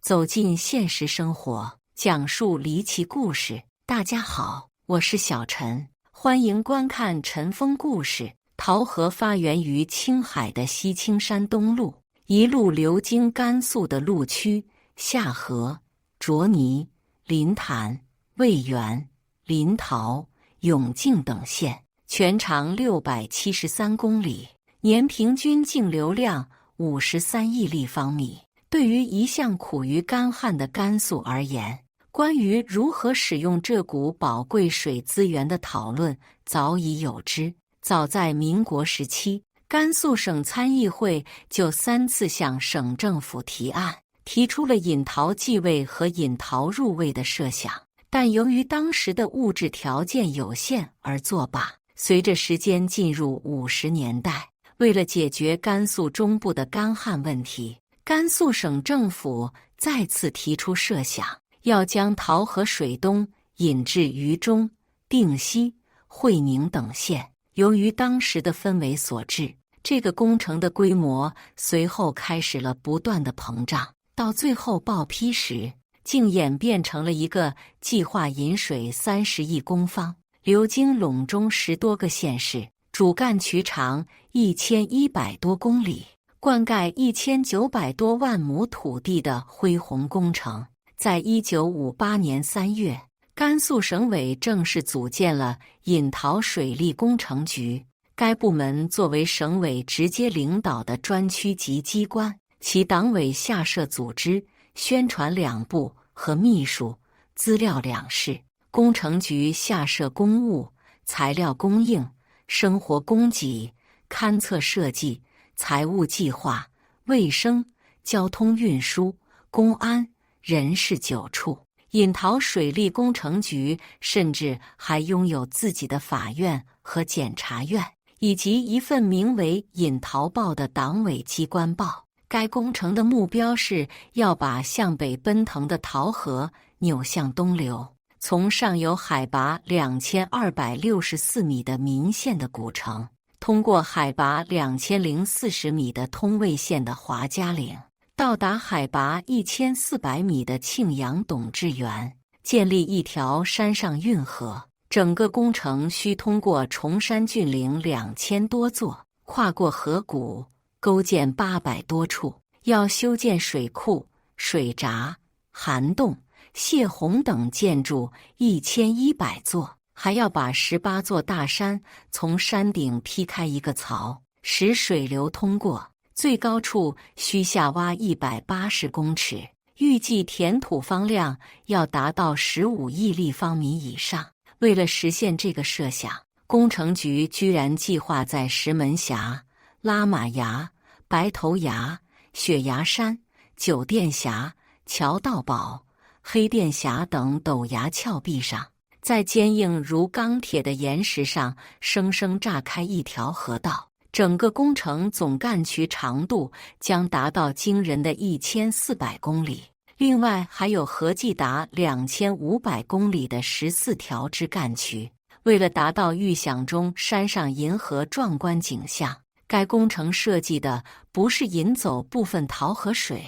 走进现实生活，讲述离奇故事。大家好，我是小陈，欢迎观看陈峰故事。桃河发源于青海的西青山东路，一路流经甘肃的陆区、夏河、卓尼、临潭、渭源、临洮、永靖等县，全长673公里，年平均净流量53亿立方米。对于一向苦于干旱的甘肃而言，关于如何使用这股宝贵水资源的讨论早已有之。早在民国时期，甘肃省参议会就3次向省政府提案，提出了引桃继位和引桃入味的设想，但由于当时的物质条件有限而作罢。随着时间进入50年代，为了解决甘肃中部的干旱问题，甘肃省政府再次提出设想，要将桃河水东引至渝中、定西、会宁等县。由于当时的氛围所致，这个工程的规模随后开始了不断的膨胀，到最后报批时，竟演变成了一个计划引水30亿公方，流经陇中10多个县市，主干渠长1100多公里，灌溉1900多万亩土地的恢宏工程。在1958年3月，甘肃省委正式组建了引桃水利工程局，该部门作为省委直接领导的专区级机关，其党委下设组织、宣传2部和秘书、资料2室。工程局下设公务、材料供应、生活供给、勘测设计、财务计划、卫生、交通运输、公安、人事9处。引桃水利工程局甚至还拥有自己的法院和检察院，以及一份名为《引桃报》的党委机关报。该工程的目标是要把向北奔腾的桃河扭向东流，从上游海拔2264米的岷县的古城，通过海拔2040米的通渭县的华家岭，到达海拔1400米的庆阳董志园，建立一条山上运河。整个工程需通过崇山峻岭2000多座，跨过河谷，构建800多处，要修建水库、水闸、涵洞、泄洪等建筑1100座，还要把18座大山从山顶劈开一个槽，使水流通过。最高处需下挖180公尺，预计填土方量要达到15亿立方米以上。为了实现这个设想，工程局居然计划在石门峡、拉玛崖、白头崖、雪崖山、九店峡、乔道堡、黑店峡等陡崖峭壁上，在坚硬如钢铁的岩石上生生炸开一条河道。整个工程总干渠长度将达到惊人的1400公里，另外还有合计达2500公里的14条支干渠。为了达到预想中山上银河壮观景象，该工程设计的不是引走部分桃河水，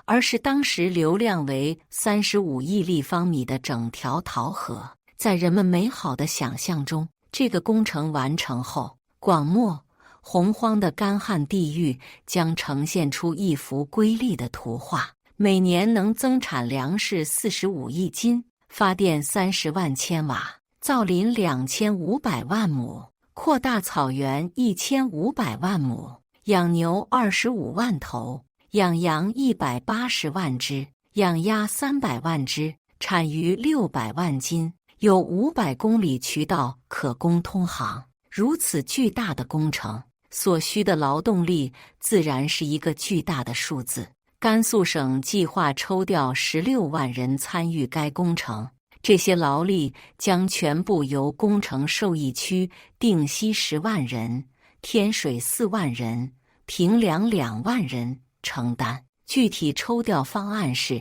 而是当时流量为35亿立方米的整条桃河。在人们美好的想象中，这个工程完成后，广漠洪荒的干旱地域将呈现出一幅瑰丽的图画，每年能增产粮食45亿斤，发电30万千瓦，造林2500万亩，扩大草原1500万亩，养牛25万头，养羊180万只，养鸭300万只，产鱼600万斤，有500公里渠道可供通航。如此巨大的工程，所需的劳动力自然是一个巨大的数字。甘肃省计划抽调16万人参与该工程，这些劳力将全部由工程受益区定西10万人、天水4万人、平凉2万人承担。具体抽调方案是，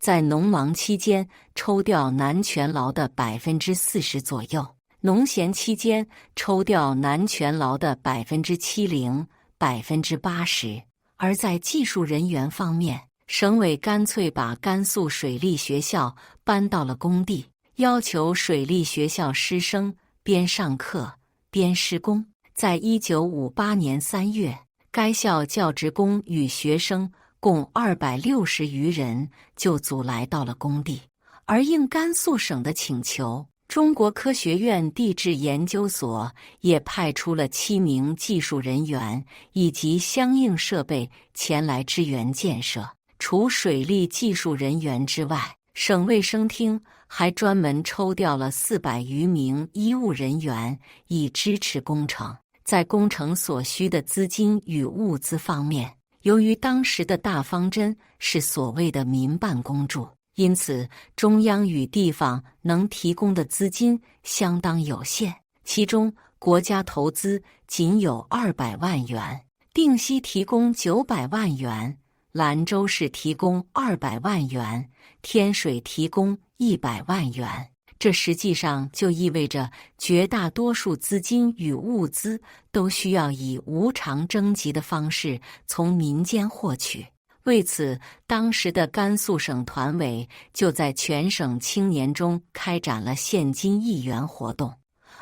在农忙期间抽调男全劳的40%左右，农闲期间抽调男全劳的70%、80%，而在技术人员方面，省委干脆把甘肃水利学校搬到了工地，要求水利学校师生边上课边施工。在1958年3月，该校教职工与学生共260余人就组来到了工地，而应甘肃省的请求，中国科学院地质研究所也派出了7名技术人员以及相应设备前来支援建设。除水利技术人员之外，省卫生厅还专门抽调了400余名医务人员以支持工程。在工程所需的资金与物资方面，由于当时的大方针是所谓的民办公助，因此中央与地方能提供的资金相当有限，其中国家投资仅有200万元，定西提供900万元，兰州市提供200万元，天水提供100万元。这实际上就意味着绝大多数资金与物资都需要以无偿征集的方式从民间获取。为此，当时的甘肃省团委就在全省青年中开展了现金1元活动，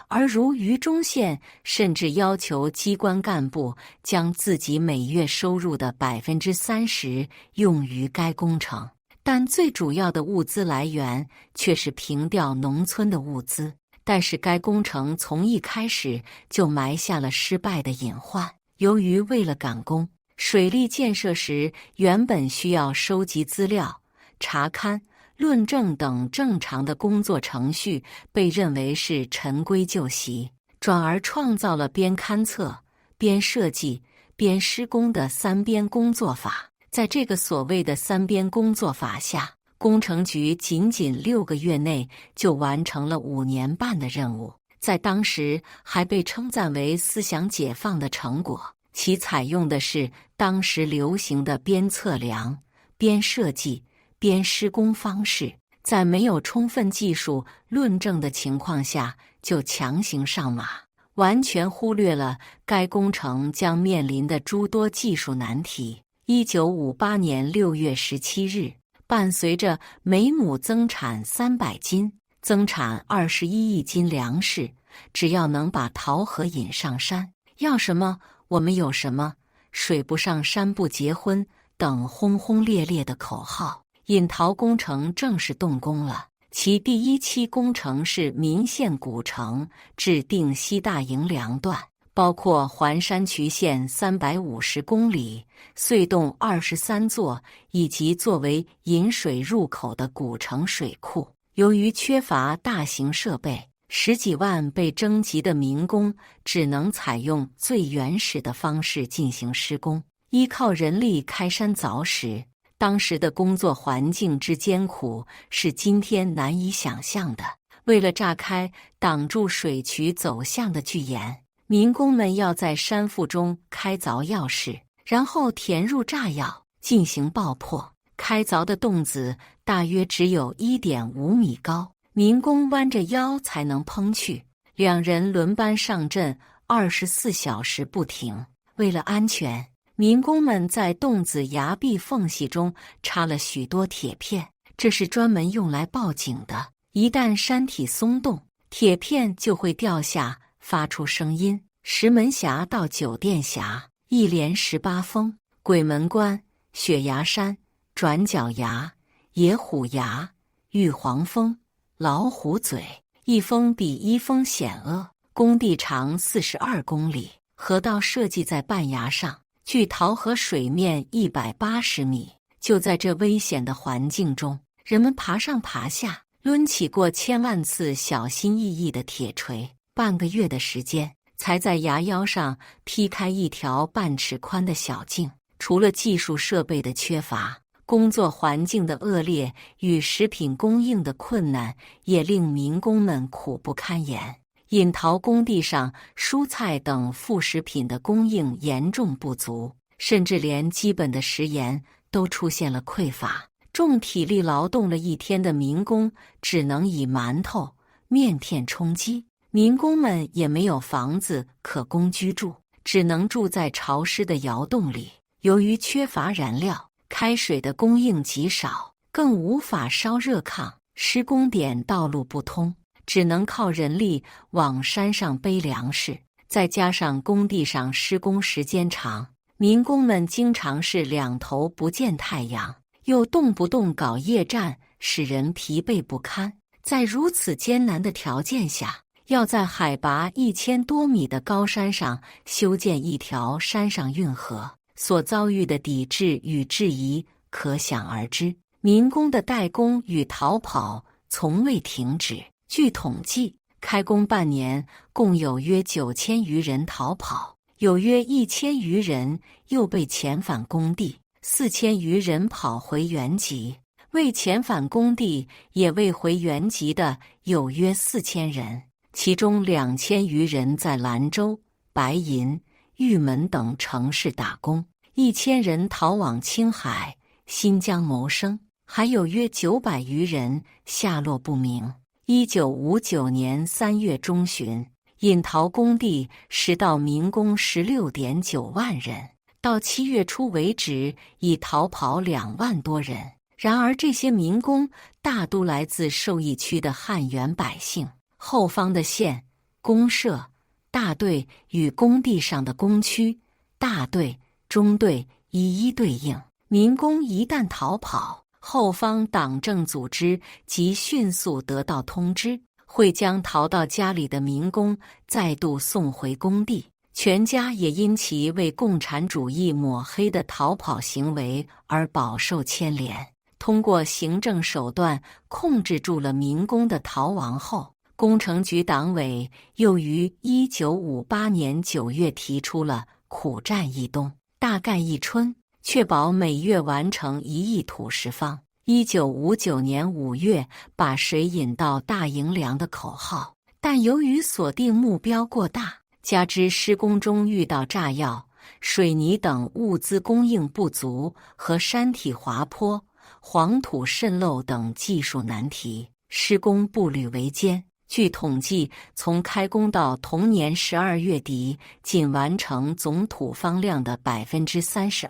而如榆中县甚至要求机关干部将自己每月收入的30%用于该工程。但最主要的物资来源却是平调农村的物资，但是该工程从一开始就埋下了失败的隐患。由于为了赶工，水利建设时原本需要收集资料、查勘、论证等正常的工作程序被认为是陈规旧习，转而创造了边勘测、边设计、边施工的3边工作法。在这个所谓的3边工作法下，工程局仅6个月内就完成了5年半的任务，在当时还被称赞为思想解放的成果。其采用的是当时流行的边测量、边设计、边施工方式，在没有充分技术论证的情况下就强行上马，完全忽略了该工程将面临的诸多技术难题。1958年6月17日，伴随着每亩增产300斤、增产21亿斤粮食，只要能把桃核引上山，要什么我们有什么，水不上山不结婚等轰轰烈烈的口号，引桃工程正式动工了。其第1期工程是岷县古城至定西大营2段，包括环山渠线350公里、隧洞23座，以及作为引水入口的古城水库。由于缺乏大型设备，10几万被征集的民工只能采用最原始的方式进行施工，依靠人力开山凿石。当时的工作环境之艰苦是今天难以想象的。为了炸开挡住水渠走向的巨岩，民工们要在山腹中开凿要室，然后填入炸药进行爆破。开凿的洞子大约只有1.5米高，民工弯着腰才能烹去，2人轮班上阵，24小时不停。为了安全，民工们在洞子崖壁缝隙中插了许多铁片，这是专门用来报警的。一旦山体松动，铁片就会掉下，发出声音。石门峡到酒店峡，一连18峰：鬼门关、雪崖山、转角崖、野虎崖、玉皇峰、老虎嘴，一峰比一峰险恶。工地长42公里，河道设计在半崖上，距桃河水面180米。就在这危险的环境中，人们爬上爬下，抡起过千万次小心翼翼的铁锤，半个月的时间才在崖腰上劈开一条半尺宽的小径。除了技术设备的缺乏，工作环境的恶劣与食品供应的困难也令民工们苦不堪言。引桃工地上蔬菜等副食品的供应严重不足，甚至连基本的食盐都出现了匮乏。重体力劳动了一天的民工只能以馒头、面片充饥。民工们也没有房子可供居住，只能住在潮湿的窑洞里。由于缺乏燃料，开水的供应极少，更无法烧热炕，施工点道路不通，只能靠人力往山上背粮食。再加上工地上施工时间长，民工们经常是两头不见太阳，又动不动搞夜战，使人疲惫不堪。在如此艰难的条件下，要在海拔1000多米的高山上修建一条山上运河，所遭遇的抵制与质疑可想而知。民工的怠工与逃跑从未停止。据统计，开工半年共有约9000余人逃跑，有约1000余人又被遣返工地，4000余人跑回原籍。未遣返工地也未回原籍的有约4000人，其中2000余人在兰州、白银、玉门等城市打工，1000人逃往青海、新疆谋生，还有约900余人下落不明。1959年3月中旬，引逃工地实到民工16.9万人，到7月初为止已逃跑2万多人。然而这些民工大都来自受疫区的汉源百姓，后方的县、公社、大队与工地上的工区、大队、中队一一对应。民工一旦逃跑，后方党政组织即迅速得到通知，会将逃到家里的民工再度送回工地，全家也因其为共产主义抹黑的逃跑行为而饱受牵连。通过行政手段控制住了民工的逃亡后，工程局党委又于1958年9月提出了苦战一冬，大干一春，确保每月完成1亿土石方。1959年5月把水引到大营梁的口号，但由于锁定目标过大，加之施工中遇到炸药、水泥等物资供应不足和山体滑坡、黄土渗漏等技术难题，施工步履维艰。据统计，从开工到同年12月底，仅完成总土方量的32%，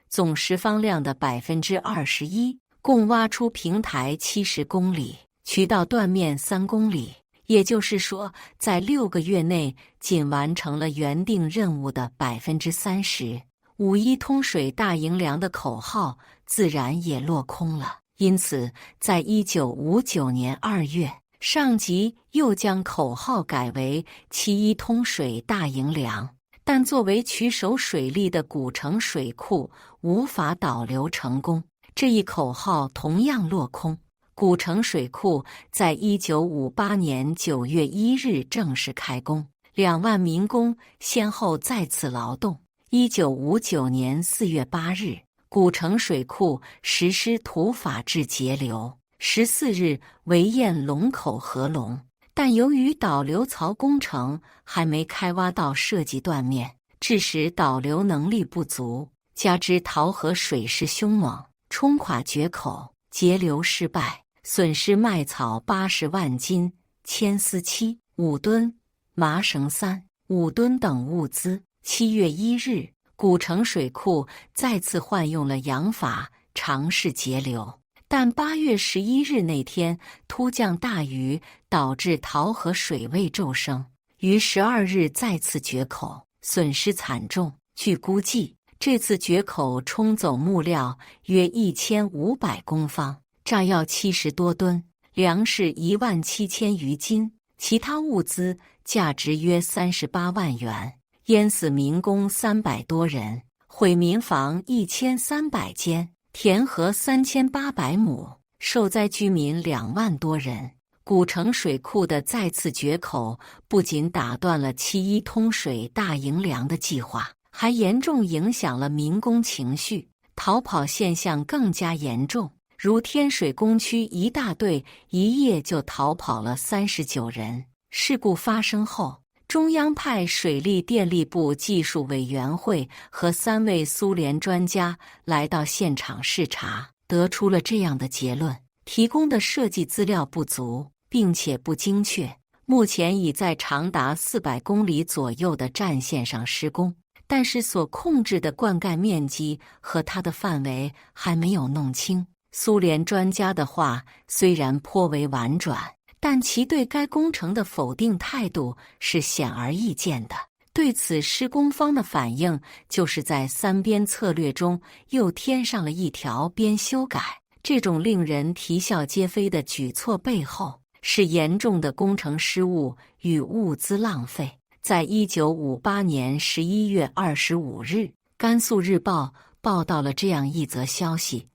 总石方量的21%，共挖出平台70公里，渠道断面3公里。也就是说，在6个月内仅完成了原定任务的30%。5.1通水大营梁的口号自然也落空了。因此，在1959年2月，上级又将口号改为7.1通水大营梁，但作为取守水利的古城水库无法导流成功，这一口号同样落空。古城水库在1958年9月1日正式开工，2万民工先后在此劳动。1959年4月8日，古城水库实施土法制节流，14日围堰龙口合龙，但由于导流槽工程还没开挖到设计断面，致使导流能力不足，加之洮河水势凶猛，冲垮决口，节流失败，损失麦草80万斤、铅丝7、5吨、麻绳3、5吨等物资。7月1日，古城水库再次换用了洋法尝试节流，但8月11日那天突降大雨，导致洮河水位骤升，于12日再次决口，损失惨重。据估计，这次决口冲走木料约1500公方，炸药70多吨，粮食17000余斤，其他物资价值约38万元。淹死民工300多人，毁民房1300间，填河3800亩，受灾居民2万多人。古城水库的再次决口不仅打断了7.1通水大营梁的计划，还严重影响了民工情绪，逃跑现象更加严重。如天水工区一大队一夜就逃跑了39人。事故发生后，中央派水利电力部技术委员会和3位苏联专家来到现场视察，得出了这样的结论：提供的设计资料不足，并且不精确。目前已在长达400公里左右的战线上施工，但是所控制的灌溉面积和它的范围还没有弄清。苏联专家的话虽然颇为婉转，但其对该工程的否定态度是显而易见的。对此，施工方的反应就是在三边策略中又添上了一条边修改。这种令人啼笑皆非的举措背后，是严重的工程失误与物资浪费。在1958年11月25日，甘肃日报报道了这样一则消息：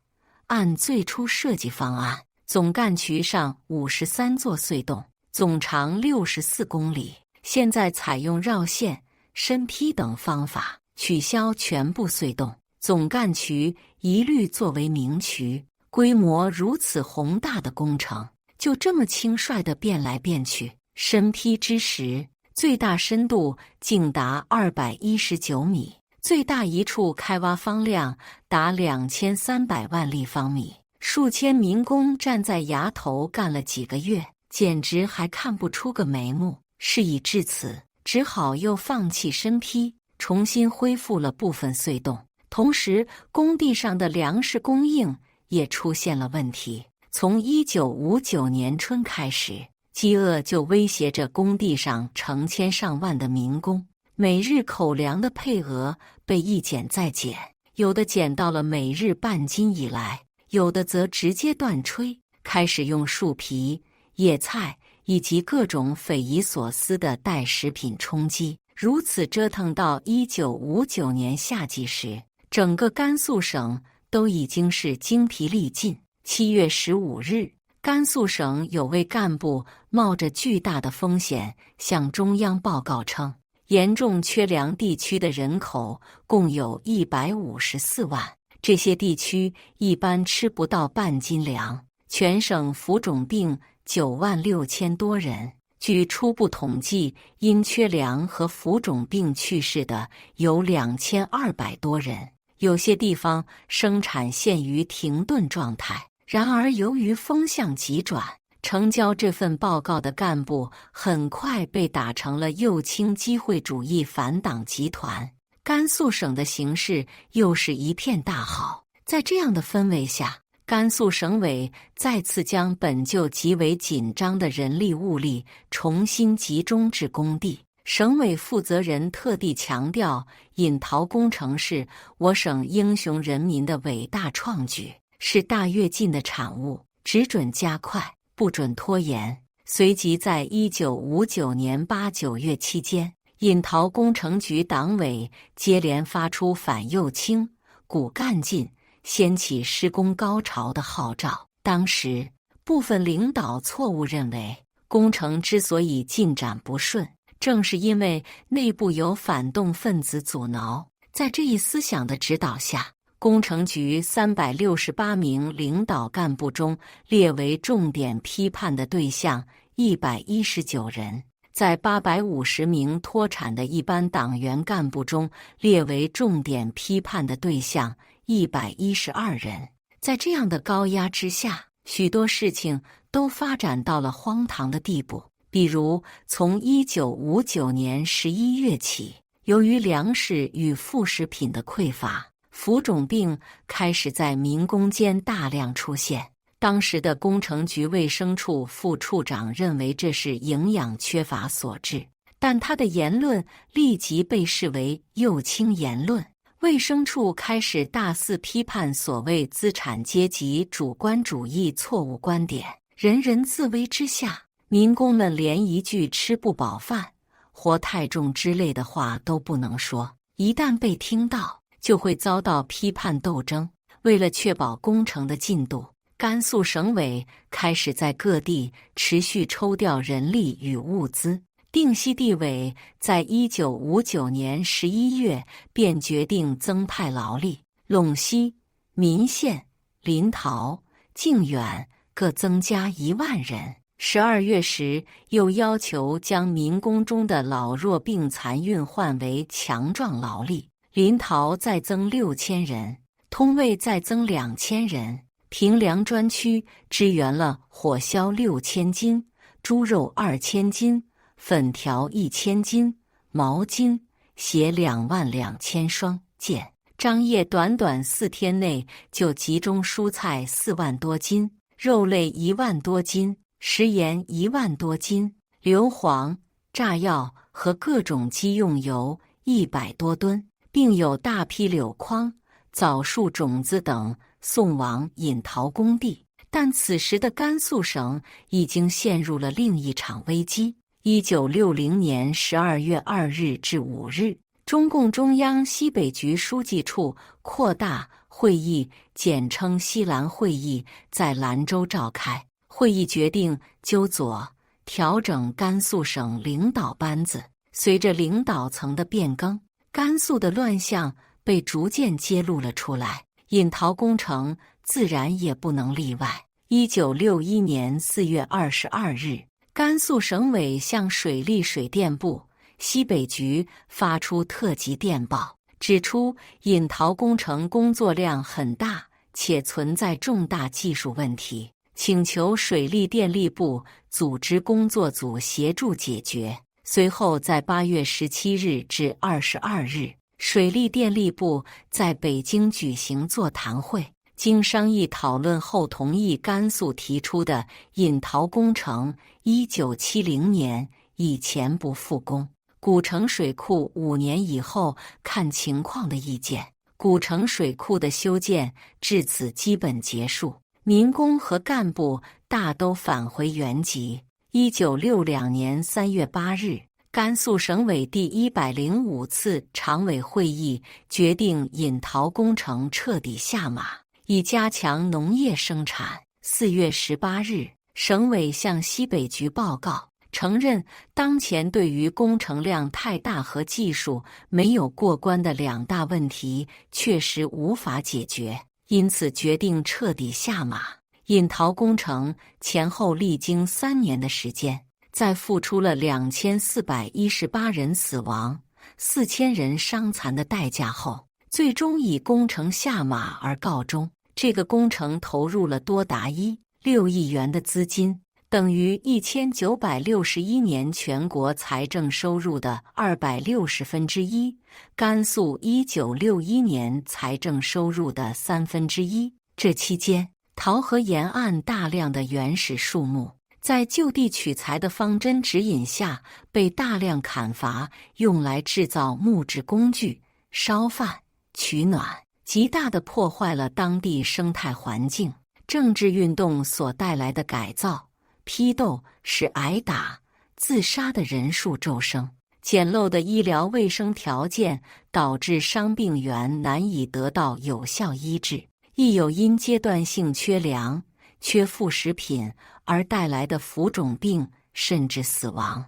按最初设计方案，总干渠上53座隧洞，总长64公里，现在采用绕线、深劈等方法，取消全部隧洞，总干渠一律作为明渠。规模如此宏大的工程，就这么轻率地变来变去。深劈之时，最大深度竟达219米，最大一处开挖方量达2300万立方米。数千民工站在崖头干了几个月，简直还看不出个眉目。事已至此，只好又放弃深劈，重新恢复了部分隧洞。同时，工地上的粮食供应也出现了问题。从1959年春开始，饥饿就威胁着工地上成千上万的民工，每日口粮的配额被一减再减，有的减到了每日半斤以来，有的则直接断炊，开始用树皮、野菜以及各种匪夷所思的代食品充饥。如此折腾到1959年夏季时，整个甘肃省都已经是精疲力尽。7月15日，甘肃省有位干部冒着巨大的风险向中央报告称，严重缺粮地区的人口共有154万，这些地区一般吃不到半斤粮，全省浮肿病9万6千多人。据初步统计，因缺粮和浮肿病去世的有2200多人，有些地方生产陷于停顿状态。然而，由于风向急转，呈交这份报告的干部很快被打成了右倾机会主义反党集团。甘肃省的形势又是一片大好。在这样的氛围下，甘肃省委再次将本就极为紧张的人力物力重新集中至工地。省委负责人特地强调，引陶工程是我省英雄人民的伟大创举，是大跃进的产物，只准加快，不准拖延。随即在1959年8、9月期间，引陶工程局党委接连发出反右倾、骨干劲、掀起施工高潮的号召。当时，部分领导错误认为，工程之所以进展不顺，正是因为内部有反动分子阻挠。在这一思想的指导下，工程局368名领导干部中列为重点批判的对象119人，在850名脱产的一般党员干部中列为重点批判的对象112人。在这样的高压之下，许多事情都发展到了荒唐的地步。比如，从1959年11月起，由于粮食与副食品的匮乏，浮肿病开始在民工间大量出现。当时的工程局卫生处副处长认为这是营养缺乏所致，但他的言论立即被视为右倾言论。卫生处开始大肆批判所谓资产阶级主观主义错误观点，人人自危之下，民工们连一句吃不饱饭、活太重之类的话都不能说，一旦被听到，就会遭到批判斗争。为了确保工程的进度，甘肃省委开始在各地持续抽调人力与物资。定西地委在1959年11月便决定增派劳力，陇西、岷县、临洮、靖远各增加1万人。12月时，又要求将民工中的老弱病残运换为强壮劳力。临洮再增6000人，通渭再增2000人。平凉专区支援了火硝6000斤、猪肉2000斤、粉条1000斤、毛巾、写22000双，见张掖短短4天内就集中蔬菜4万多斤，肉类1万多斤，食盐1万多斤，硫磺、炸药和各种机用油100多吨，并有大批柳筐、枣树种子等送往引桃工地。但此时的甘肃省已经陷入了另一场危机。1960年12月2日至5日，中共中央西北局书记处扩大会议，简称西兰会议，在兰州召开。会议决定纠左调整甘肃省领导班子。随着领导层的变更，甘肃的乱象被逐渐揭露了出来，引桃工程自然也不能例外。1961年4月22日，甘肃省委向水利水电部、西北局发出特级电报，指出引桃工程工作量很大，且存在重大技术问题，请求水利电力部组织工作组协助解决。随后在8月17日至22日，水利电力部在北京举行座谈会，经商议讨论后同意甘肃提出的引桃工程1970年以前不复工，古城水库5年以后看情况的意见。古城水库的修建至此基本结束，民工和干部大都返回原籍。1962年3月8日，甘肃省委第105次常委会议决定引桃工程彻底下马，以加强农业生产。4月18日，省委向西北局报告，承认当前对于工程量太大和技术没有过关的2大问题确实无法解决，因此决定彻底下马。引桃工程前后历经3年的时间，在付出了2418人死亡、4000人伤残的代价后，最终以工程下马而告终。这个工程投入了多达1.6亿元的资金，等于1961年全国财政收入的260%，甘肃1961年财政收入的1/3。这期间，桃河沿岸大量的原始树木在就地取材的方针指引下被大量砍伐，用来制造木质工具、烧饭、取暖，极大地破坏了当地生态环境。政治运动所带来的改造、批斗使挨打、自杀的人数骤升，简陋的医疗卫生条件导致伤病员难以得到有效医治，亦有因阶段性缺粮、缺副食品而带来的浮肿病甚至死亡，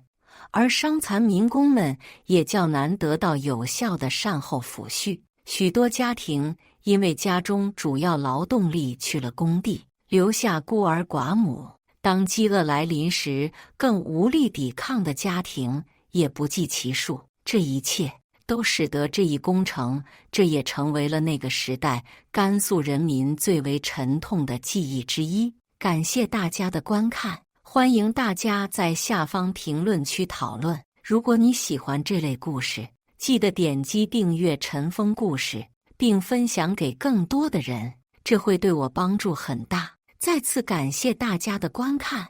而伤残民工们也较难得到有效的善后抚恤。许多家庭因为家中主要劳动力去了工地，留下孤儿寡母，当饥饿来临时，更无力抵抗的家庭也不计其数。这一切都使得这一工程，这也成为了那个时代甘肃人民最为沉痛的记忆之一。感谢大家的观看，欢迎大家在下方评论区讨论。如果你喜欢这类故事，记得点击订阅陈峰故事，并分享给更多的人，这会对我帮助很大。再次感谢大家的观看。